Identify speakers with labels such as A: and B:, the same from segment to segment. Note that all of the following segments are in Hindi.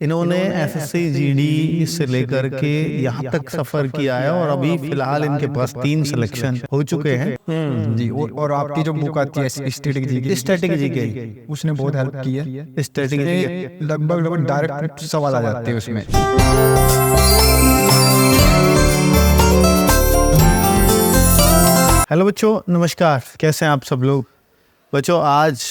A: इन्होंने एसएससी जीडी से लेकर के यहाँ तक सफर किया है और अभी फिलहाल इनके पास 3 सिलेक्शन हो चुके हैं
B: जी। और आपकी जो बुक आती है
A: स्टैटिक जी के,
B: उसने बहुत हेल्प की है।
A: स्टैटिक जी
B: लगभग डायरेक्ट सवाल आ जाते हैं उसमें।
A: हेलो बच्चों, नमस्कार। कैसे हैं आप सब लोग? बच्चों, आज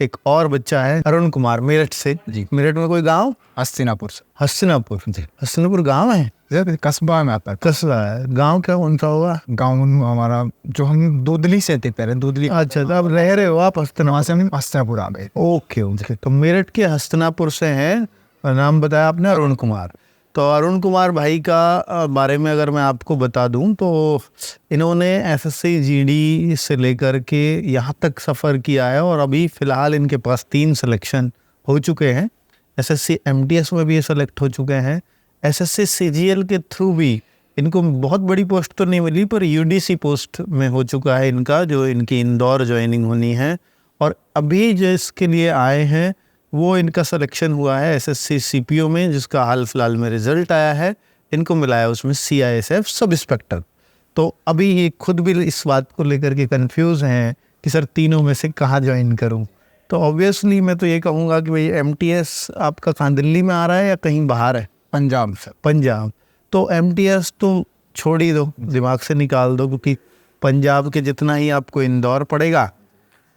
A: एक और बच्चा है, अरुण कुमार, मेरठ से।
B: जी।
A: मेरठ में कोई गांव?
B: हस्तिनापुर से।
A: हस्तिनापुर जी। हस्तिनापुर गांव है?
B: कस्बा में आता है।
A: कस्बा है। गांव क्या कौन सा होगा?
B: गाँव हमारा जो हम दूधली से थे पहले, दूधली।
A: अच्छा, तो अब रह रहे हो आप हस्तिनापुर
B: से? हम हस्तिनापुर आ गए।
A: Okay okay. तो मेरठ के हस्तिनापुर से हैं, नाम बताया आपने अरुण कुमार। तो अरुण कुमार भाई का बारे में अगर मैं आपको बता दूं तो इन्होंने एसएससी जीडी से लेकर के यहाँ तक सफ़र किया है और अभी फ़िलहाल इनके पास 3 सिलेक्शन हो चुके हैं। एसएससी एमटीएस में भी ये सेलेक्ट हो चुके हैं। एसएससी सीजीएल के थ्रू भी इनको बहुत बड़ी पोस्ट तो नहीं मिली, पर यूडीसी पोस्ट में हो चुका है इनका, जो इनकी इंदौर ज्वाइनिंग होनी है। और अभी जो इसके लिए आए हैं वो इनका सिलेक्शन हुआ है एसएससी सीपीओ में, जिसका हाल फिलहाल में रिजल्ट आया है। इनको मिला है उसमें सीआईएसएफ सब इंस्पेक्टर। तो अभी ये खुद भी इस बात को लेकर के कंफ्यूज हैं कि सर तीनों में से कहाँ ज्वाइन करूं। तो ऑब्वियसली मैं तो ये कहूँगा कि भाई एमटीएस आपका कहाँ, दिल्ली में आ रहा है या कहीं बाहर है?
B: पंजाब से।
A: पंजाब। तो एमटीएस तो छोड़ ही दो, दिमाग से निकाल दो, क्योंकि पंजाब के जितना ही आपको इंदौर पड़ेगा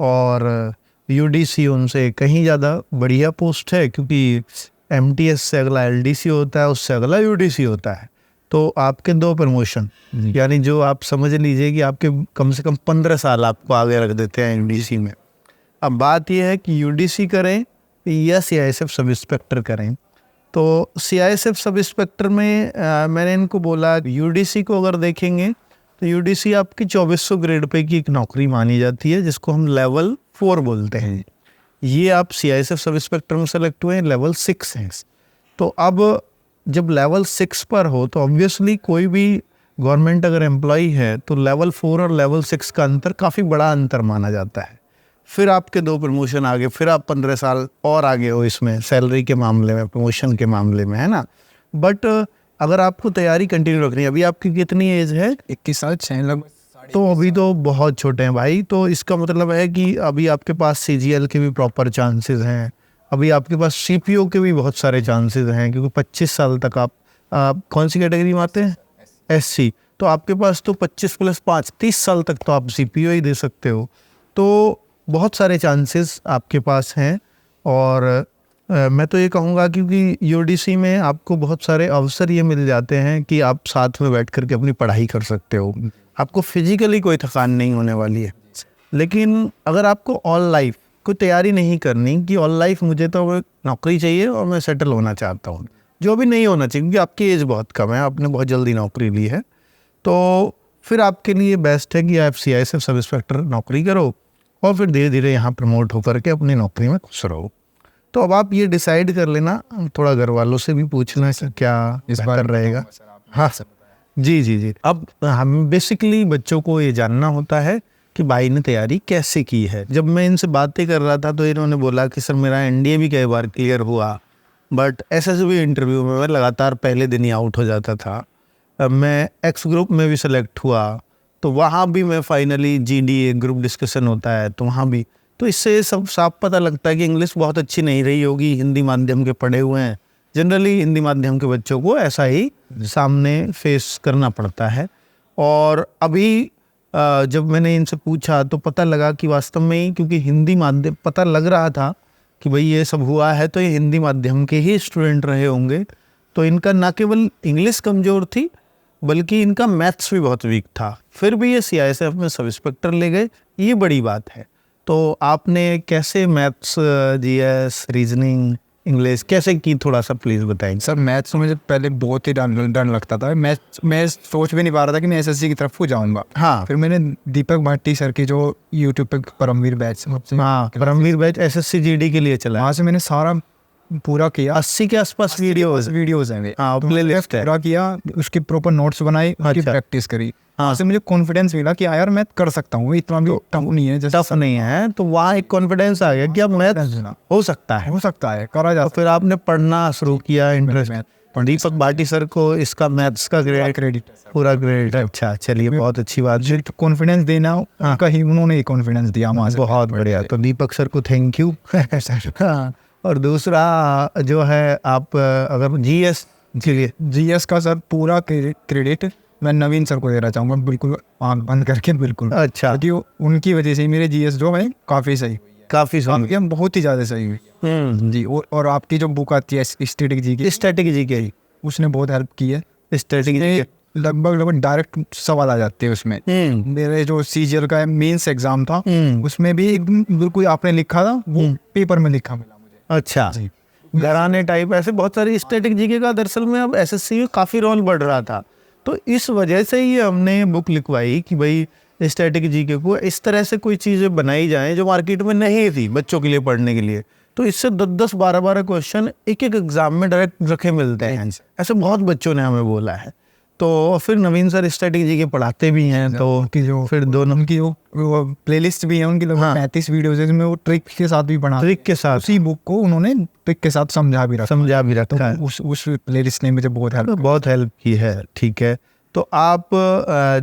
A: और यूडीसी उनसे कहीं ज़्यादा बढ़िया पोस्ट है, क्योंकि एमटीएस से अगला एलडीसी होता है, उससे अगला यूडीसी होता है। तो आपके 2 प्रमोशन, यानी जो आप समझ लीजिए कि आपके कम से कम 15 साल आपको आगे रख देते हैं यूडीसी में। अब बात यह है कि यूडीसी करें या सीआईएसएफ सब इंस्पेक्टर करें। तो सीआईएसएफ सब इंस्पेक्टर में मैंने इनको बोला यूडीसी को अगर देखेंगे तो यूडीसी आपकी 2400 ग्रेड पे की एक नौकरी मानी जाती है, जिसको हम लेवल 4 बोलते हैं। ये आप सीआईएसएफ सब इंस्पेक्टर में सेलेक्ट हुए हैं, लेवल 6 हैं। तो अब जब लेवल 6 पर हो तो ऑब्वियसली कोई भी गवर्नमेंट अगर एम्प्लॉई है तो लेवल 4 और लेवल 6 का अंतर काफ़ी बड़ा अंतर माना जाता है। फिर आपके 2 प्रमोशन आगे, फिर आप 15 साल और आगे हो इसमें, सैलरी के मामले में, प्रमोशन के मामले में, है ना। बट अगर आपको तैयारी कंटिन्यू रखनी है, अभी आपकी कितनी एज है?
B: 21 साल 6 लगभग।
A: तो अभी तो बहुत छोटे हैं भाई। तो इसका मतलब है कि अभी आपके पास सीजीएल के भी प्रॉपर चांसेस हैं, अभी आपके पास सीपीओ के भी बहुत सारे चांसेस हैं, क्योंकि 25 साल तक आप कौन सी कैटेगरी में आते हैं? एससी। तो आपके पास तो 25 + 5 30 साल तक तो आप सीपीओ ही दे सकते हो। तो बहुत सारे चांसेस आपके पास हैं। और मैं तो ये कहूँगा क्योंकि यूडीसी में आपको बहुत सारे अवसर ये मिल जाते हैं कि आप साथ में बैठ करके अपनी पढ़ाई कर सकते हो, आपको फिजिकली कोई थकान नहीं होने वाली है। लेकिन अगर आपको ऑल लाइफ कोई तैयारी नहीं करनी कि ऑल लाइफ मुझे तो नौकरी चाहिए और मैं सेटल होना चाहता हूँ, जो भी नहीं होना चाहिए, क्योंकि आपकी एज बहुत कम है, आपने बहुत जल्दी नौकरी ली है, तो फिर आपके लिए बेस्ट है कि आप सीआईएसएफ सब इंस्पेक्टर नौकरी करो और फिर धीरे धीरे यहाँ प्रमोट होकर के अपनी नौकरी में खुश रहो। तो अब आप ये डिसाइड कर लेना, थोड़ा घर वालों से भी पूछना है क्या इस बार रहेगा। हाँ सर, जी। अब हम बेसिकली बच्चों को ये जानना होता है कि भाई ने तैयारी कैसे की है। जब मैं इनसे बातें कर रहा था तो इन्होंने बोला कि सर मेरा एनडीए भी कई बार क्लियर हुआ, बट एसएसबी इंटरव्यू में मैं लगातार पहले दिन ही आउट हो जाता था। मैं एक्स ग्रुप में भी सेलेक्ट हुआ, तो वहाँ भी मैं फाइनली जीडीए ग्रुप डिस्कशन होता है तो वहाँ भी, तो इससे सब साफ पता लगता है कि इंग्लिश बहुत अच्छी नहीं रही होगी, हिंदी माध्यम के पढ़े हुए हैं। जनरली हिंदी माध्यम के बच्चों को ऐसा ही सामने फेस करना पड़ता है। और अभी जब मैंने इनसे पूछा तो पता लगा कि वास्तव में ही, क्योंकि हिंदी माध्यम पता लग रहा था कि भाई ये सब हुआ है तो ये हिंदी माध्यम के ही स्टूडेंट रहे होंगे, तो इनका ना केवल इंग्लिश कमज़ोर थी बल्कि इनका मैथ्स भी बहुत वीक था। फिर भी ये सीआईएसएफ में सब इंस्पेक्टर ले गए, ये बड़ी बात है। तो आपने कैसे मैथ्स, जीएस, रीजनिंग, इंग्लिश कैसे की, थोड़ा सा प्लीज़ बताएंगे।
B: सर मैथ्स मुझे पहले बहुत ही डर लगता था। मैं सोच भी नहीं पा रहा था कि मैं एसएससी की तरफ जाऊंगा।
A: हाँ।
B: फिर मैंने दीपक भाटी सर की जो यूट्यूब पे परमवीर बैच,
A: हाँ परमवीर बैच एसएससी जीडी के लिए चला,
B: वहाँ से मैंने सारा पूरा किया।
A: 80 के आसपास वीडियोस
B: हैं।
A: हाँ,
B: तो
A: प्लेलिस्ट है,
B: पूरा किया, उसकी प्रॉपर नोट्स बनाई, उसकी प्रैक्टिस करी। वहाँ से मुझे कॉन्फिडेंस मिला कि यार मैं कर सकता हूँ, इतना भी टफ नहीं है, जैसे
A: टफ नहीं है, तो वहाँ एक कॉन्फिडेंस आ गया कि अब मैथ हो सकता है।
B: हो सकता है, करा जा
A: और फिर आपने पढ़ना शुरू किया, इंटरेस्ट। दीपक भाटी सर को इसका मैथ्स का ग्रेड
B: क्रेडिट
A: पूरा ग्रेड है। अच्छा, चलिए बहुत अच्छी बात है।
B: कॉन्फिडेंस देना उनका ही, उन्होंने ही कॉन्फिडेंस दिया वहाँ से।
A: बहुत बढ़िया, तो दीपक सर को थैंक यू। हाँ, और दूसरा जो है आप अगर जीएस के लिए,
B: जीएस का सर पूरा क्रेडिट मैं नवीन सर को देना चाहूँगा, बिल्कुल आँख बंद करके, बिल्कुल।
A: अच्छा,
B: क्योंकि उनकी वजह से ही मेरे जीएस जो है काफ़ी सही,
A: काफी सुन
B: बहुत ही ज़्यादा सही हुई जी। और आपकी जो बुक आती है स्टैटिक जी की,
A: स्टैटिक जी के,
B: उसने बहुत हेल्प की है।
A: स्टैटिक जी के
B: लगभग डायरेक्ट सवाल आ जाते हैं उसमें। मेरे जो सीजीएल का मेंस एग्जाम था उसमें भी एकदम बिल्कुल आपने लिखा था वो पेपर में लिखा मिला मुझे।
A: अच्छा, घराने टाइप ऐसे बहुत सारी स्टैटिक जीके का दरअसल में अब एसएससी में काफ़ी रोल बढ़ रहा था, तो इस वजह से ही हमने बुक लिखवाई कि भाई स्टैटिक जीके को इस तरह से कोई चीज़ें बनाई जाएं जो मार्केट में नहीं थी बच्चों के लिए पढ़ने के लिए। तो इससे 10-10, 12-12 क्वेश्चन एक एक एग्जाम में डायरेक्ट रखे मिलते हैं, ऐसे बहुत बच्चों ने हमें बोला है। तो फिर नवीन सर स्टैटिक जीके पढ़ाते भी हैं, तो
B: उनकी जो
A: फिर दोनों
B: उनकी जो प्लेलिस्ट भी है उनकी, लगभग 35 वीडियोज है जिसमें वो ट्रिक के साथ भी बना,
A: ट्रिक के साथ
B: उसी बुक को उन्होंने ट्रिक के साथ समझा भी
A: रखा है।
B: उस प्लेलिस्ट ने मुझे बहुत हेल्प
A: की है। ठीक है, तो आप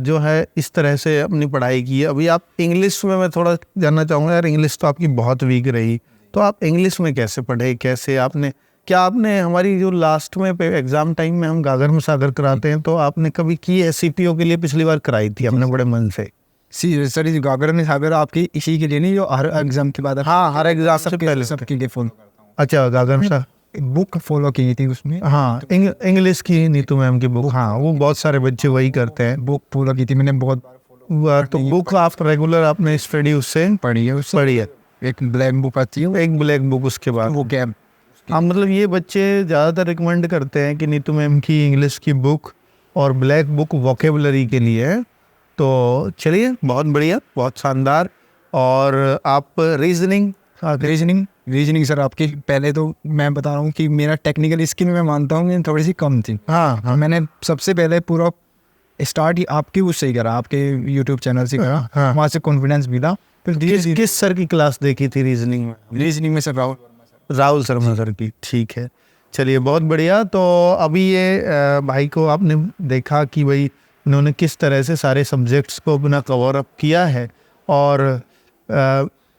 A: जो है इस तरह से अपनी पढ़ाई की है। अभी आप इंग्लिश में, मैं थोड़ा जानना चाहूँगा यार, इंग्लिश तो आपकी बहुत वीक रही, तो आप इंग्लिश में कैसे पढ़े, कैसे आपने, क्या आपने हमारी जो लास्ट में एग्जाम टाइम में हम गागर मुसागर कराते हैं, तो आपने कभी की है? सीपीओ के लिए पिछली बार कराई थी हमने बड़े मन से।
B: सर गागर में सागर आपकी इसी के लिए नहीं, जो हर एग्जाम के बाद,
A: हाँ, हर एग्जाम से पहले
B: सबके लिए फॉलो करता हूँ।
A: अच्छा, गागर सा
B: बुक फॉलो की थी उसमें,
A: हाँ, इंग्लिश की नीतू मैम की बुक, हाँ, वो बहुत सारे बच्चे वही करते हैं,
B: बुक फॉलो की थी मैंने बहुत बार।
A: तो बुक आप रेगुलर आपने स्टडी उससे
B: पढ़ी है। एक ब्लैक बुक आती है,
A: एक ब्लैक बुक, उसके बाद
B: वो कैब।
A: हाँ, मतलब ये बच्चे ज़्यादातर रिकमेंड करते हैं कि नीतू मैम की इंग्लिश की बुक और ब्लैक बुक वोकेबलरी के लिए है। तो चलिए, बहुत बढ़िया, बहुत शानदार। और आप
B: रीजनिंग सर आपकी, पहले तो मैं बता रहा हूँ कि मेरा टेक्निकल स्किल मैं मानता हूँ कि थोड़ी सी कम थी।
A: हाँ,
B: मैंने सबसे पहले पूरा स्टार्ट ही आपकी उससे ही करा, आपके यूट्यूब चैनल से करा।
A: हाँ।
B: वहाँ से कॉन्फिडेंस मिला। फिर
A: किस सर की क्लास देखी थी रीजनिंग में?
B: रीजनिंग में सर
A: राहुल शर्मा सर की। ठीक है, चलिए बहुत बढ़िया। तो अभी ये भाई को आपने देखा कि भाई उन्होंने किस तरह से सारे सब्जेक्ट्स को अपना कवर अप किया है, और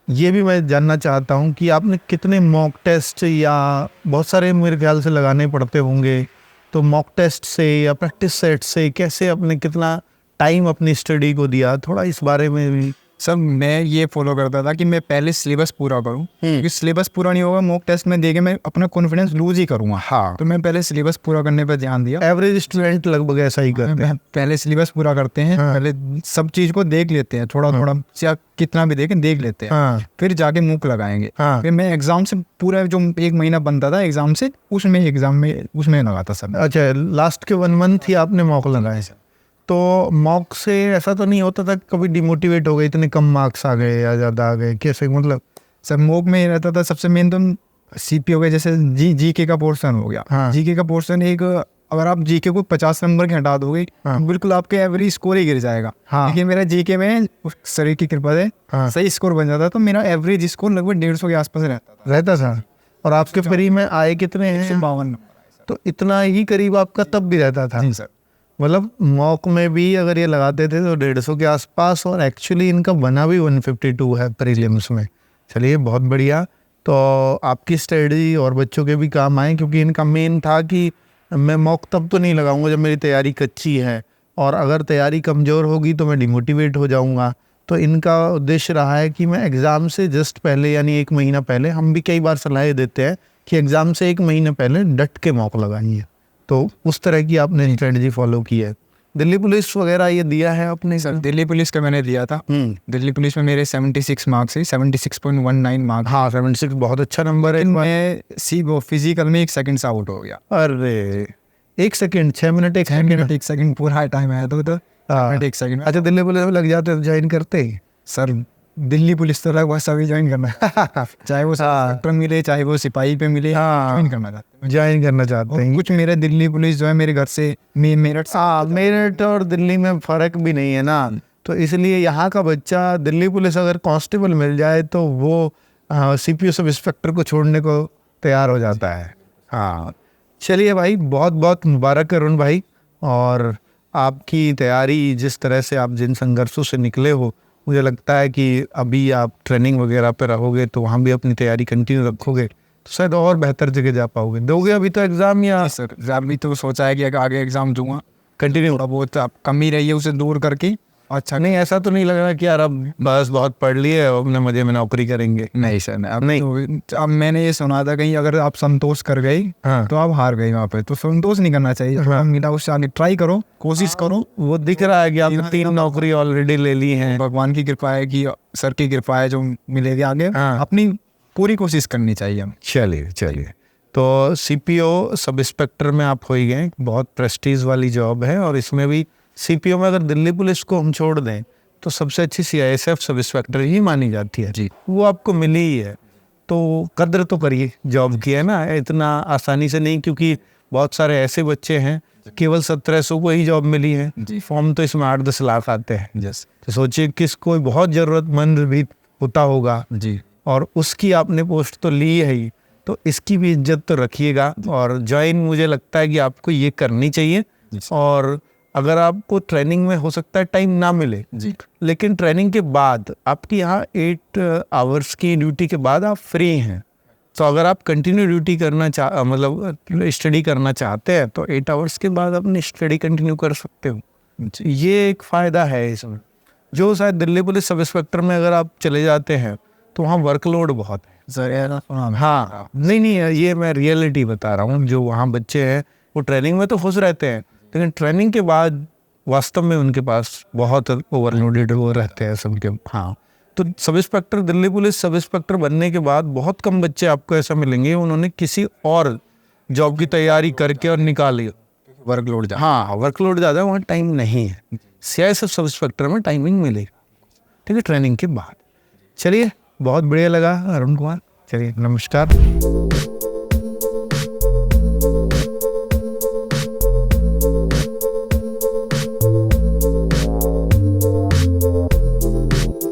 A: ये भी मैं जानना चाहता हूँ कि आपने कितने मॉक टेस्ट, या बहुत सारे मेरे ख्याल से लगाने पड़ते होंगे, तो मॉक टेस्ट से या प्रैक्टिस सेट से कैसे आपने कितना टाइम अपनी स्टडी को दिया, थोड़ा इस बारे में भी।
B: सर मैं ये फॉलो करता था कि मैं पहले सिलेबस पूरा करूं, क्योंकि सिलेबस पूरा नहीं होगा मॉक टेस्ट में देके मैं अपना कॉन्फिडेंस लूज ही करूंगा।
A: हाँ,
B: तो मैं पहले सिलेबस पूरा करने पर ध्यान दिया।
A: एवरेज स्टूडेंट लगभग ऐसा ही करते हैं,
B: पहले सिलेबस पूरा करते हैं।
A: हाँ।
B: पहले सब चीज को देख लेते हैं, थोड़ा या कितना भी देख लेते हैं।
A: हाँ।
B: फिर जाके मूक लगाएंगे।
A: हाँ।
B: फिर मैं एग्जाम से पूरा जो 1 महीना बनता था एग्जाम से, उसमें लगाता सर।
A: अच्छा, लास्ट के 1 मंथ ही आपने मॉक लगाए। तो मॉक से ऐसा तो नहीं होता था कभी डिमोटिवेट हो गए, इतने कम मार्क्स आ गए या ज़्यादा आ गए, कैसे? मतलब
B: सर मॉक में रहता था सबसे मेन तो सीपी हो गया, जैसे जीके का पोर्शन हो गया।
A: हाँ।
B: जीके का पोर्शन एक, अगर आप जीके को 50 नंबर के हटा दोगे,
A: हाँ।
B: बिल्कुल आपके एवरेज स्कोर ही गिर जाएगा।
A: हाँ।
B: लेकिन मेरा जीके में शरीर की कृपा से
A: हाँ।
B: सही स्कोर बन जाता, तो मेरा एवरेज स्कोर लगभग 150 के आसपास रहता
A: था। और आपके फ्री में आए कितने हैं?
B: 52 नंबर।
A: तो इतना ही करीब आपका तब भी रहता था?
B: जी सर।
A: मतलब मॉक में भी अगर ये लगाते थे तो 150 के आसपास, और एक्चुअली इनका बना भी 152 है प्रीलिम्स में। चलिए बहुत बढ़िया। तो आपकी स्टडी और बच्चों के भी काम आए, क्योंकि इनका मेन था कि मैं मॉक तब तो नहीं लगाऊंगा जब मेरी तैयारी कच्ची है, और अगर तैयारी कमज़ोर होगी तो मैं डिमोटिवेट हो जाऊंगा। तो इनका उद्देश्य रहा है कि मैं एग्ज़ाम से जस्ट पहले, यानी 1 महीना पहले, हम भी कई बार सलाह देते हैं कि एग्ज़ाम से 1 महीना पहले डट के मॉक लगाइए। तो उस तरह की आपने स्ट्रेटजी फॉलो की है। दिल्ली पुलिस वगैरह ये दिया है आपने?
B: सर दिल्ली पुलिस का मैंने दिया था। दिल्ली पुलिस में मेरे 76 मार्क्स है, 76.19 मार्क्स।
A: हाँ, 76 बहुत अच्छा नंबर है।
B: मैं फिजिकल में 1 सेकंड से आउट हो गया।
A: अरे 1 सेकंड, 6 मिनट
B: 1 सेकंड पूरा टाइम आया तो 1 सेकंड।
A: अच्छा, दिल्ली पुलिस में लग जाते तो ज्वाइन करते?
B: सर दिल्ली पुलिस तो लगभग सभी ज्वाइन करना है। चाहे वो इंस्पेक्टर मिले, चाहे वो सिपाही पे मिले, ज्वाइन करना चाहते हैं।
A: ज्वाइन करना चाहते
B: और
A: हैं।
B: कुछ मेरे दिल्ली पुलिस जो है मेरे घर से मेरठ से,
A: मेरठ और दिल्ली में फ़र्क भी नहीं है ना, तो इसलिए यहाँ का बच्चा दिल्ली पुलिस अगर कांस्टेबल मिल जाए तो वो सीपीओ सब इंस्पेक्टर को छोड़ने को तैयार हो जाता है। हाँ, चलिए भाई, बहुत बहुत मुबारक है अरुण भाई। और आपकी तैयारी, जिस तरह से आप जिन संघर्षों से निकले हो, मुझे लगता है कि अभी आप ट्रेनिंग वगैरह पे रहोगे तो वहाँ भी अपनी तैयारी कंटिन्यू रखोगे तो शायद और बेहतर जगह जा पाओगे। दोगे अभी तो एग्ज़ाम, या
B: सर एग्जाम भी तो सोचा है कि आगे एग्जाम दूंगा,
A: कंटिन्यू?
B: थोड़ा बहुत आप कमी रही है उसे दूर करके। अच्छा
A: नहीं, ऐसा तो नहीं लग रहा कि यार अब बस बहुत पढ़ लिए, अब अपने मजे में नौकरी करेंगे?
B: नहीं सर, अब
A: नहीं।
B: तो अब मैंने ये सुना था कहीं अगर आप संतोष कर गई
A: हाँ।
B: तो आप हार गई वहाँ पे, तो संतोष नहीं करना चाहिए।
A: हाँ।
B: मिला उससे आगे ट्राई करो, कोशिश करो।
A: वो दिख रहा है कि आपने 3 नौकरी ऑलरेडी ले ली हैं।
B: भगवान की कृपा है कि सर की कृपा है जो मिलेगी आगे।
A: हाँ।
B: अपनी पूरी कोशिश करनी चाहिए हमें।
A: चलिए, तो सीपीओ सब इंस्पेक्टर में आप हो ही गए, बहुत प्रेस्टीज वाली जॉब है। और इसमें भी सीपीओ में अगर दिल्ली पुलिस को हम छोड़ दें तो सबसे अच्छी सीआईएसएफ सब इंस्पेक्टर ही मानी जाती है
B: जी।
A: वो आपको मिली ही है, तो कद्र तो करिए जॉब की, है ना। इतना आसानी से नहीं, क्योंकि बहुत सारे ऐसे बच्चे हैं केवल 1700 को ही जॉब मिली है।
B: जी।
A: फॉर्म तो इसमें 8-10 लाख आते हैं।
B: यस
A: तो सोचिए किस कोई बहुत ज़रूरतमंद भी होता होगा,
B: जी।
A: और उसकी आपने पोस्ट तो ली है ही, तो इसकी भी इज्जत तो रखिएगा। और ज्वाइन मुझे लगता है कि आपको ये करनी चाहिए। और अगर आपको ट्रेनिंग में हो सकता है टाइम ना मिले
B: जी,
A: लेकिन ट्रेनिंग के बाद आपकी यहाँ 8 आवर्स की ड्यूटी के बाद आप फ्री हैं, तो अगर आप कंटिन्यू ड्यूटी करना मतलब स्टडी करना चाहते हैं तो 8 आवर्स के बाद अपनी स्टडी कंटिन्यू कर सकते हो। ये एक फ़ायदा है इसमें। जो शायद दिल्ली पुलिस सब इंस्पेक्टर में अगर आप चले जाते हैं तो वहाँ वर्कलोड बहुत है
B: सर ऐसा सुना मैं।
A: हाँ, नहीं, ये मैं रियलिटी बता रहा हूँ। जो वहाँ बच्चे हैं वो ट्रेनिंग में तो खुश रहते हैं, लेकिन ट्रेनिंग के बाद वास्तव में उनके पास बहुत ओवरलोडेड वो रहते हैं सबके। हाँ, तो sub inspector, Delhi police sub inspector बनने के बाद बहुत कम बच्चे आपको ऐसा मिलेंगे उन्होंने किसी और जॉब की तैयारी करके और निकाली।
B: वर्कलोड जा,
A: हाँ, वर्कलोड ज़्यादा है, वहाँ टाइम नहीं है। सीआईएसएफ सब इंस्पेक्टर में टाइमिंग मिलेगी, ठीक है, ट्रेनिंग के बाद। चलिए, बहुत बढ़िया लगा अरुण कुमार। चलिए, नमस्कार।